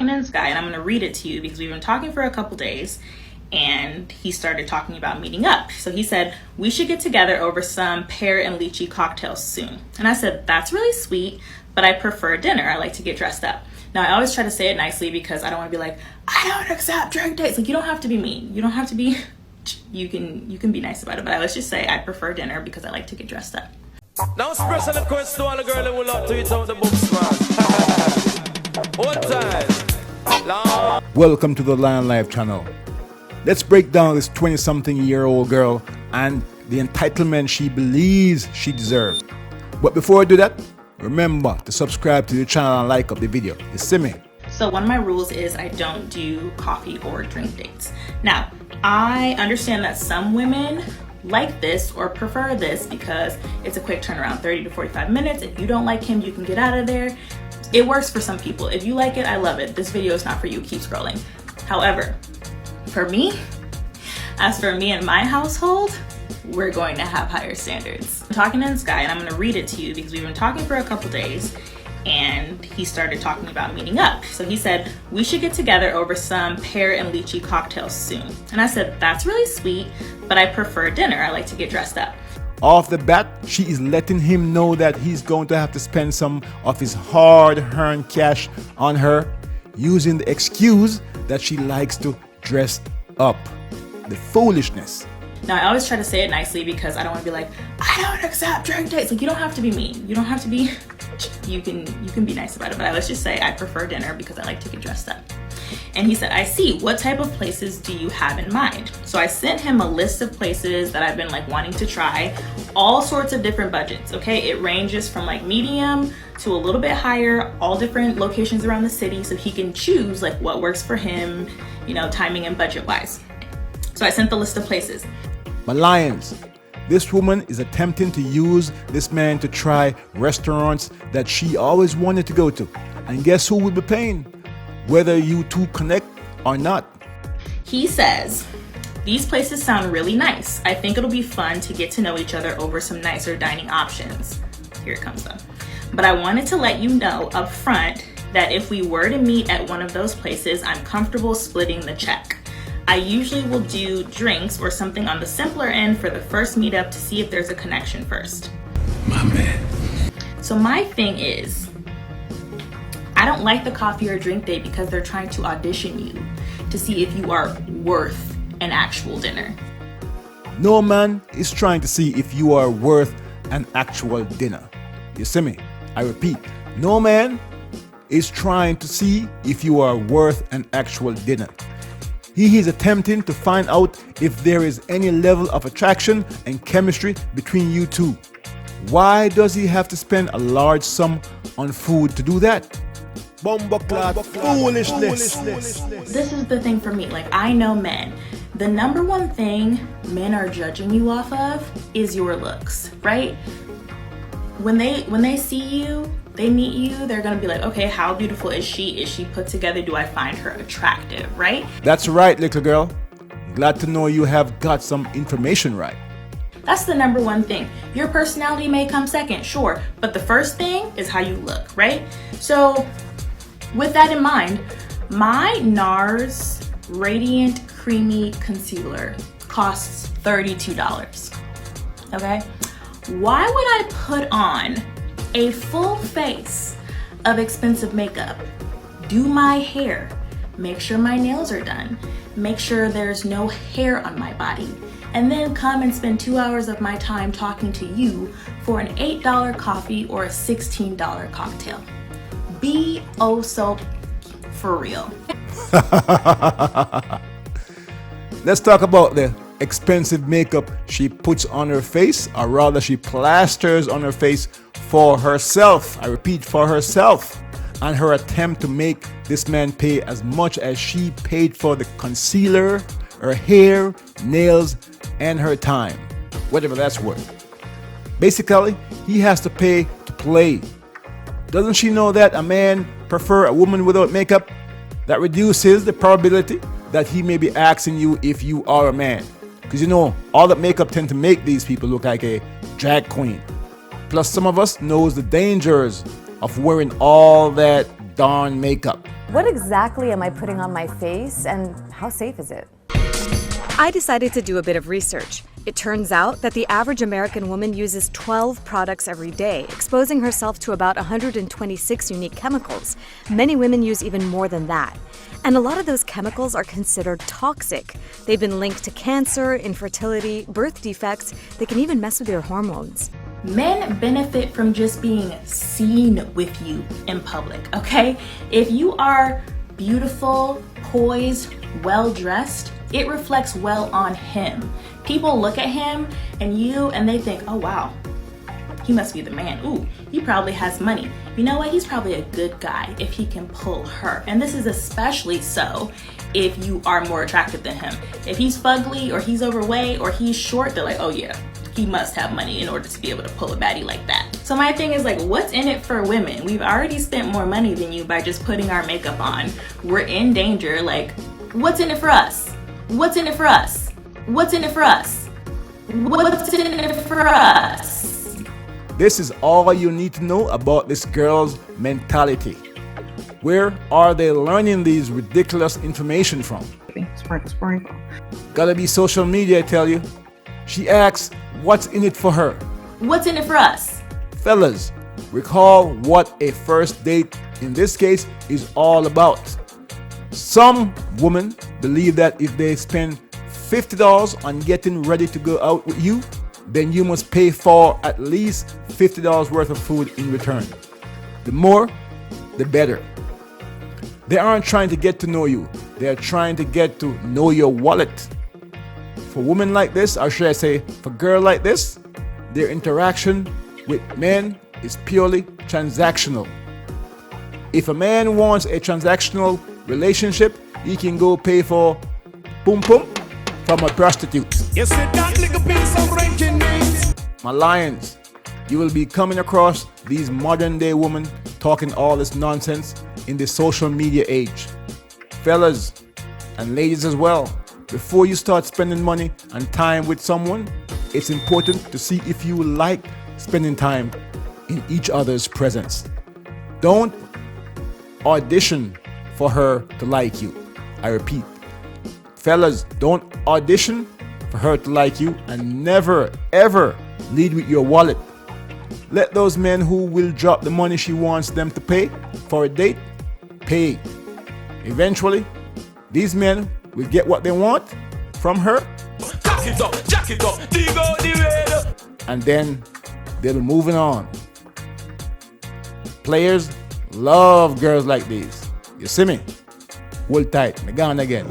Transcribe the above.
talking to this guy, and I'm going to read it to you because we've been talking for a couple days, and he started talking about meeting up. So he said, we should get together over some pear and lychee cocktails soon. And I said, that's really sweet, but I prefer dinner. I like to get dressed up. Now, I always try to say it nicely because I don't want to be like, I don't accept drink dates. Like, you don't have to be mean. You don't have to be, you can be nice about it. But let's just say I prefer dinner because I like to get dressed up. Now special request to all the girls who love to eat out the books, man. One time. Welcome to the Lion Life channel. Let's break down this 20-something-year-old girl and the entitlement she believes she deserves. But before I do that, remember to subscribe to the channel and like up the video. You see me? So one of my rules is I don't do coffee or drink dates. Now, I understand that some women like this or prefer this because it's a quick turnaround, 30 to 45 minutes. If you don't like him, you can get out of there. It works for some people. If you like it, I love it. This video is not for you. Keep scrolling. However, for me, as for me and my household, we're going to have higher standards. I'm talking to this guy, and I'm going to read it to you because we've been talking for a couple days, and he started talking about meeting up. So he said, we should get together over some pear and lychee cocktails soon. And I said, that's really sweet, but I prefer dinner. I like to get dressed up. Off the bat, she is letting him know that he's going to have to spend some of his hard-earned cash on her, using the excuse that she likes to dress up. The foolishness. Now, I always try to say it nicely because I don't want to be like, I don't accept drink dates. Like, you don't have to be mean. You don't have to be, you can be nice about it. But let's just say I prefer dinner because I like to get dressed up. And he said, I see. What type of places do you have in mind? So I sent him a list of places that I've been like wanting to try, all sorts of different budgets. Okay, it ranges from like medium to a little bit higher, all different locations around the city, so he can choose like what works for him, you know, timing and budget wise. So I sent the list of places. My lions, this woman is attempting to use this man to try restaurants that she always wanted to go to. And guess who will be paying? Whether you two connect or not. He says, these places sound really nice. I think it'll be fun to get to know each other over some nicer dining options. Here it comes though. But I wanted to let you know up front that if we were to meet at one of those places, I'm comfortable splitting the check. I usually will do drinks or something on the simpler end for the first meetup to see if there's a connection first. My man. So my thing is, I don't like the coffee or drink date because they're trying to audition you to see if you are worth an actual dinner. No man is trying to see if you are worth an actual dinner. You see me? I repeat, no man is trying to see if you are worth an actual dinner. He is attempting to find out if there is any level of attraction and chemistry between you two. Why does he have to spend a large sum on food to do that? Bumbleclad foolishness. This is the thing for me. Like, I know men. The number one thing men are judging you off of is your looks, right? When they see you, they meet you, they're gonna be like, okay, how beautiful is she? Is she put together? Do I find her attractive, right? That's right, little girl. Glad to know you have got some information right. That's the number one thing. Your personality may come second, sure, but the first thing is how you look, right? So with that in mind, my NARS Radiant Creamy Concealer costs $32, okay? Why would I put on a full face of expensive makeup, do my hair, make sure my nails are done, make sure there's no hair on my body, and then come and spend 2 hours of my time talking to you for an $8 coffee or a $16 cocktail? Be oh so for real. Let's talk about the expensive makeup she puts on her face, or rather she plasters on her face for herself. I repeat, for herself. And her attempt to make this man pay as much as she paid for the concealer, her hair, nails, and her time, whatever that's worth. Basically, he has to pay to play. Doesn't she know that a man prefer a woman without makeup? That reduces the probability that he may be asking you if you are a man. Because you know, all that makeup tend to make these people look like a drag queen. Plus, some of us knows the dangers of wearing all that darn makeup. What exactly am I putting on my face and how safe is it? I decided to do a bit of research. It turns out that the average American woman uses 12 products every day, exposing herself to about 126 unique chemicals. Many women use even more than that. And a lot of those chemicals are considered toxic. They've been linked to cancer, infertility, birth defects. They can even mess with your hormones. Men benefit from just being seen with you in public, okay? If you are beautiful, poised, well-dressed, it reflects well on him. People look at him and they think, oh wow, he must be the man. Ooh, he probably has money. You know what? He's probably a good guy if he can pull her. And this is especially so if you are more attractive than him. If he's fugly or he's overweight or he's short, they're like, oh yeah, he must have money in order to be able to pull a baddie like that. So my thing is like, what's in it for women? We've already spent more money than you by just putting our makeup on. We're in danger. Like, what's in it for us? What's in it for us? What's in it for us? What's in it for us? This is all you need to know about this girl's mentality. Where are they learning these ridiculous information from? Sprinkle, sprinkle. Gotta be social media, I tell you. She asks, what's in it for her? What's in it for us? Fellas, recall what a first date, in this case, is all about. Some women believe that if they spend $50 on getting ready to go out with you, then you must pay for at least $50 worth of food in return. The more, the better. They aren't trying to get to know you. They are trying to get to know your wallet. For women like this, or should I say, for girls like this, their interaction with men is purely transactional. If a man wants a transactional relationship, he can go pay for boom boom from a prostitute. You see that little piece of ranking names? My lions, you will be coming across these modern day women talking all this nonsense in the social media age. Fellas and ladies as well, before you start spending money and time with someone, it's important to see if you like spending time in each other's presence. Don't audition for her to like you. I repeat, fellas, don't audition for her to like you, and never ever lead with your wallet. Let those men who will drop the money she wants them to pay for a date, pay. Eventually, these men will get what they want from her, Jack it up, dig out the red. and then they'll be moving on. Players love girls like these. You see me? Hold tight, me gone again.